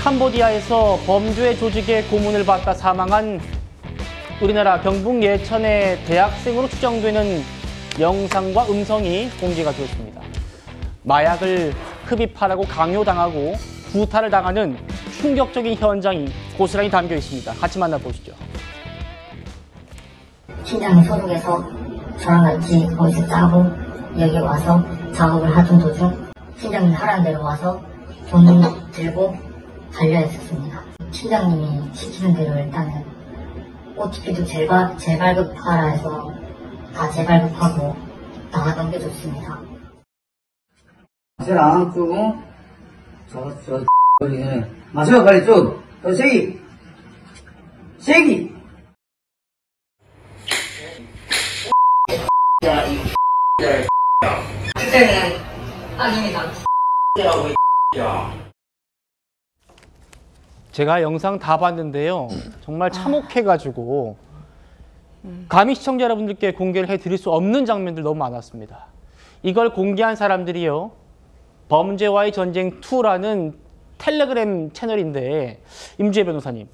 캄보디아에서 범죄 조직의 고문을 받다 사망한 우리나라 경북 예천의 대학생으로 추정되는 영상과 음성이 공개가 되었습니다. 마약을 흡입하라고 강요당하고 구타를 당하는 충격적인 현장이 고스란히 담겨 있습니다. 같이 만나보시죠. 팀장이 소속에서 저랑 같이 거기서 짜고 여기 와서 작업을 하던 도중 팀장님이 하라는 대로 와서 돈 들고 달려 있었습니다. 팀장님이 시키는 대로 일단은 OTP도 재발급하라 해서 다 재발급하고 다 넘겨줬습니다. 쟤랑 쭉 저 걸리네. 마지막 빨리 쭉 더 세기 그때는 아닙니다. 제가 영상 다 봤는데요. 정말 참혹해가지고 감히 시청자 여러분들께 공개를 해드릴 수 없는 장면들 너무 많았습니다. 이걸 공개한 사람들이요. 범죄와의 전쟁 2라는 텔레그램 채널인데 임주혜 변호사님,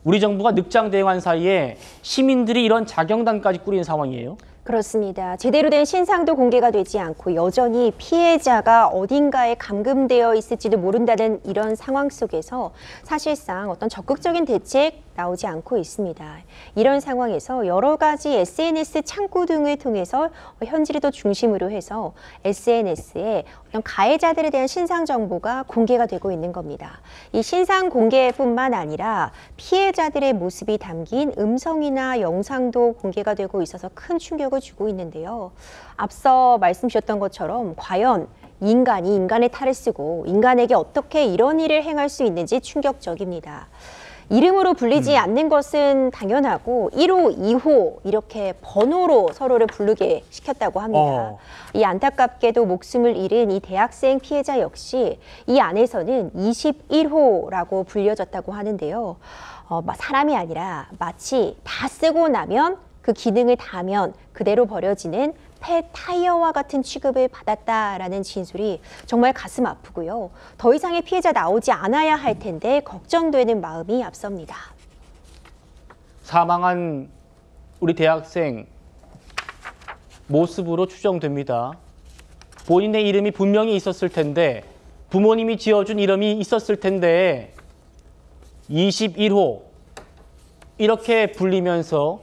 우리 정부가 늑장 대응한 사이에 시민들이 이런 자경단까지 꾸리는 상황이에요? 그렇습니다. 제대로 된 신상도 공개가 되지 않고 여전히 피해자가 어딘가에 감금되어 있을지도 모른다는 이런 상황 속에서 사실상 어떤 적극적인 대책 나오지 않고 있습니다. 이런 상황에서 여러 가지 SNS 창구 등을 통해서 현지를 더 중심으로 해서 SNS에 어떤 가해자들에 대한 신상 정보가 공개가 되고 있는 겁니다. 이 신상 공개뿐만 아니라 피해자들의 모습이 담긴 음성이나 영상도 공개가 되고 있어서 큰 충격을 주고 있는데요. 앞서 말씀 주셨던 것처럼 과연 인간이 인간의 탈을 쓰고 인간에게 어떻게 이런 일을 행할 수 있는지 충격적입니다. 이름으로 불리지 않는 것은 당연하고 1호, 2호 이렇게 번호로 서로를 부르게 시켰다고 합니다. 이 안타깝게도 목숨을 잃은 이 대학생 피해자 역시 이 안에서는 21호라고 불려졌다고 하는데요. 사람이 아니라 마치 다 쓰고 나면 그 기능을 다하면 그대로 버려지는 폐 타이어와 같은 취급을 받았다라는 진술이 정말 가슴 아프고요. 더 이상의 피해자 나오지 않아야 할 텐데 걱정되는 마음이 앞섭니다. 사망한 우리 대학생 모습으로 추정됩니다. 본인의 이름이 분명히 있었을 텐데, 부모님이 지어준 이름이 있었을 텐데 21호 이렇게 불리면서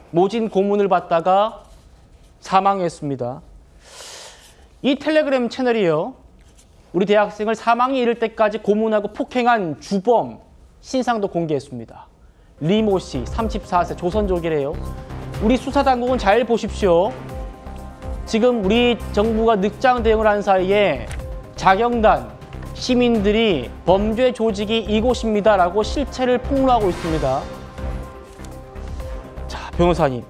모진 고문을 받다가 사망했습니다. 이 텔레그램 채널이요, 우리 대학생을 사망에 이를 때까지 고문하고 폭행한 주범 신상도 공개했습니다. 리모 씨, 34세, 조선족이래요. 우리 수사당국은 잘 보십시오. 지금 우리 정부가 늑장 대응을 한 사이에 자경단, 시민들이 범죄 조직이 이곳입니다라고 실체를 폭로하고 있습니다. 자, 변호사님.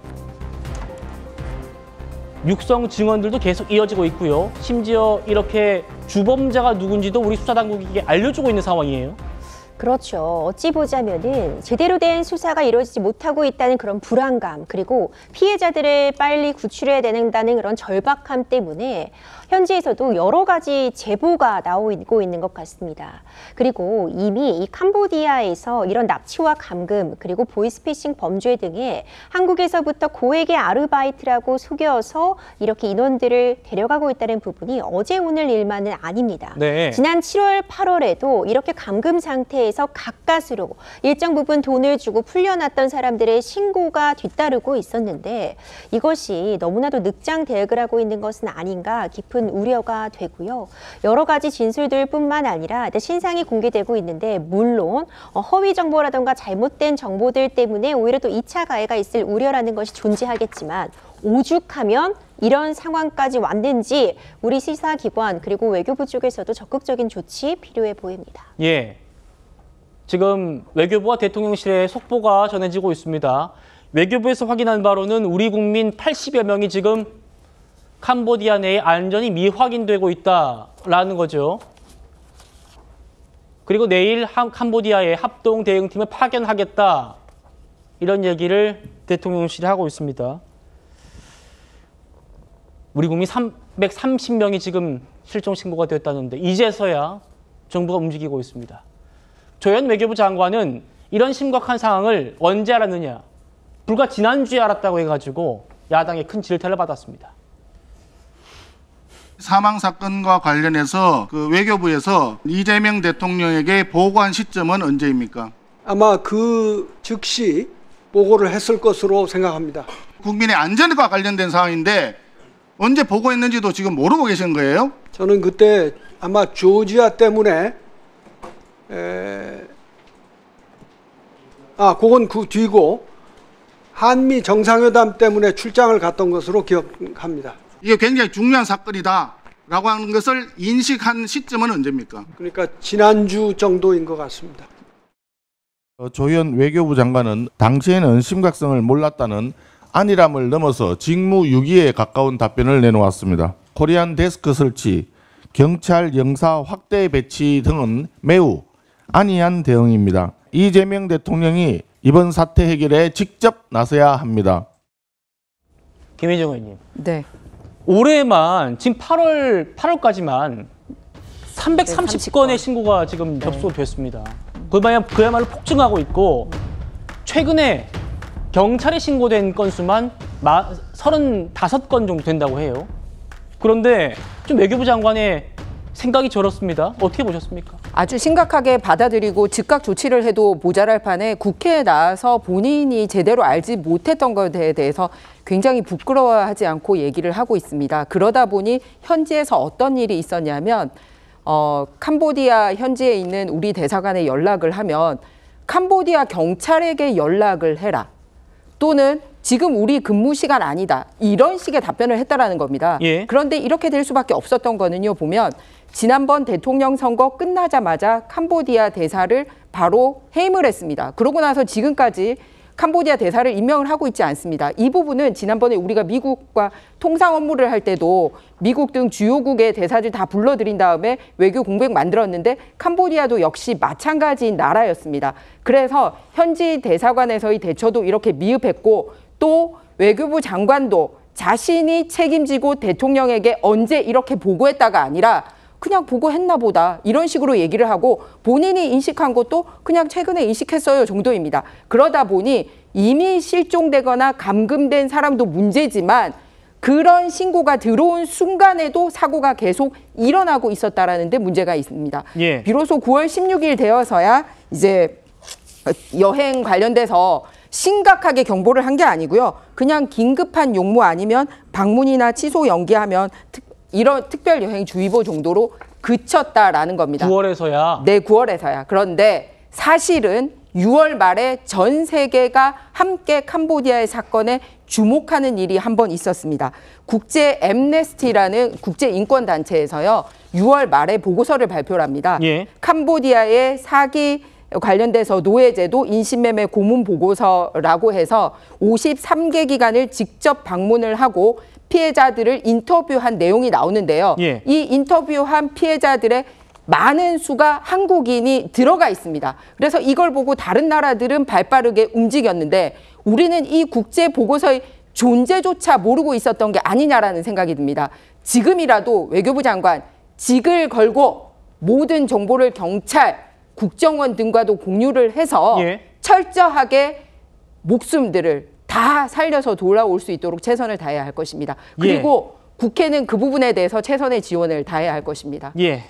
육성 증언들도 계속 이어지고 있고요. 심지어 이렇게 주범자가 누군지도 우리 수사당국에게 알려주고 있는 상황이에요. 그렇죠. 어찌 보자면은 제대로 된 수사가 이루어지지 못하고 있다는 그런 불안감, 그리고 피해자들을 빨리 구출해야 된다는 그런 절박함 때문에 현지에서도 여러 가지 제보가 나오고 있는 것 같습니다. 그리고 이미 이 캄보디아에서 이런 납치와 감금, 그리고 보이스피싱 범죄 등에 한국에서부터 고액의 아르바이트라고 속여서 이렇게 인원들을 데려가고 있다는 부분이 어제 오늘 일만은 아닙니다. 네. 지난 7월, 8월에도 이렇게 감금 상태에서 가까스로 일정 부분 돈을 주고 풀려났던 사람들의 신고가 뒤따르고 있었는데 이것이 너무나도 늑장 대응을 하고 있는 것은 아닌가 깊은 우려가 되고요. 여러 가지 진술들 뿐만 아니라 신상이 공개되고 있는데 물론 허위 정보라던가 잘못된 정보들 때문에 오히려 또 2차 가해가 있을 우려라는 것이 존재하겠지만 오죽하면 이런 상황까지 왔는지 우리 시사기관 그리고 외교부 쪽에서도 적극적인 조치 필요해 보입니다. 예, 지금 외교부와 대통령실의 속보가 전해지고 있습니다. 외교부에서 확인한 바로는 우리 국민 80여 명이 지금 캄보디아 내에 안전이 미확인되고 있다라는 거죠. 그리고 내일 캄보디아에 합동 대응팀을 파견하겠다, 이런 얘기를 대통령실이 하고 있습니다. 우리 국민 330명이 지금 실종 신고가 됐다는데 이제서야 정부가 움직이고 있습니다. 조현 외교부 장관은 이런 심각한 상황을 언제 알았느냐. 불과 지난주에 알았다고 해가지고 야당의 큰 질타를 받았습니다. 사망 사건과 관련해서 그 외교부에서 이재명 대통령에게 보고한 시점은 언제입니까? 아마 그 즉시 보고를 했을 것으로 생각합니다. 국민의 안전과 관련된 사항인데 언제 보고했는지도 지금 모르고 계신 거예요? 저는 그때 아마 조지아 때문에 그건 그 뒤고 한미 정상회담 때문에 출장을 갔던 것으로 기억합니다. 이게 굉장히 중요한 사건이다라고 하는 것을 인식한 시점은 언제입니까? 그러니까 지난주 정도인 것 같습니다. 조현 외교부 장관은 당시에는 심각성을 몰랐다는 안일함을 넘어서 직무유기에 가까운 답변을 내놓았습니다. 코리안 데스크 설치, 경찰 영사 확대 배치 등은 매우 안이한 대응입니다. 이재명 대통령이 이번 사태 해결에 직접 나서야 합니다. 김희정 의원님. 네. 올해만 지금 8월까지만 330건의 신고가 지금 접수됐습니다. 그야말로 폭증하고 있고 최근에 경찰에 신고된 건수만 35건 정도 된다고 해요. 그런데 좀 외교부 장관의 생각이 저렇습니다. 어떻게 보셨습니까? 아주 심각하게 받아들이고 즉각 조치를 해도 모자랄 판에 국회에 나와서 본인이 제대로 알지 못했던 것에 대해서 굉장히 부끄러워하지 않고 얘기를 하고 있습니다. 그러다 보니 현지에서 어떤 일이 있었냐면 캄보디아 현지에 있는 우리 대사관에 연락을 하면 캄보디아 경찰에게 연락을 해라. 또는 지금 우리 근무 시간 아니다. 이런 식의 답변을 했다라는 겁니다. 예. 그런데 이렇게 될 수밖에 없었던 거는요. 보면 지난번 대통령 선거 끝나자마자 캄보디아 대사를 바로 해임을 했습니다. 그러고 나서 지금까지 캄보디아 대사를 임명을 하고 있지 않습니다. 이 부분은 지난번에 우리가 미국과 통상 업무를 할 때도 미국 등 주요국의 대사들 다 불러들인 다음에 외교 공백 만들었는데 캄보디아도 역시 마찬가지인 나라였습니다. 그래서 현지 대사관에서의 대처도 이렇게 미흡했고 또 외교부 장관도 자신이 책임지고 대통령에게 언제 이렇게 보고했다가 아니라 그냥 보고했나 보다 이런 식으로 얘기를 하고 본인이 인식한 것도 그냥 최근에 인식했어요 정도입니다. 그러다 보니 이미 실종되거나 감금된 사람도 문제지만 그런 신고가 들어온 순간에도 사고가 계속 일어나고 있었다라는 데 문제가 있습니다. 예. 비로소 9월 16일 되어서야 이제 여행 관련돼서 심각하게 경보를 한 게 아니고요. 그냥 긴급한 용무 아니면 방문이나 취소 연기하면 이런 특별여행주의보 정도로 그쳤다라는 겁니다. 9월에서야? 네, 9월에서야. 그런데 사실은 6월 말에 전 세계가 함께 캄보디아의 사건에 주목하는 일이 한 번 있었습니다. 국제 엠네스티라는 국제인권단체에서요. 6월 말에 보고서를 발표를 합니다. 예. 캄보디아의 사기 관련돼서 노예제도 인신매매 고문 보고서라고 해서 53개 기관을 직접 방문을 하고 피해자들을 인터뷰한 내용이 나오는데요. 예. 이 인터뷰한 피해자들의 많은 수가 한국인이 들어가 있습니다. 그래서 이걸 보고 다른 나라들은 발빠르게 움직였는데 우리는 이 국제 보고서의 존재조차 모르고 있었던 게 아니냐라는 생각이 듭니다. 지금이라도 외교부 장관 직을 걸고 모든 정보를 경찰, 국정원 등과도 공유를 해서 예. 철저하게 목숨들을 다 살려서 돌아올 수 있도록 최선을 다해야 할 것입니다. 그리고 국회는 그 부분에 대해서 최선의 지원을 다해야 할 것입니다. 예.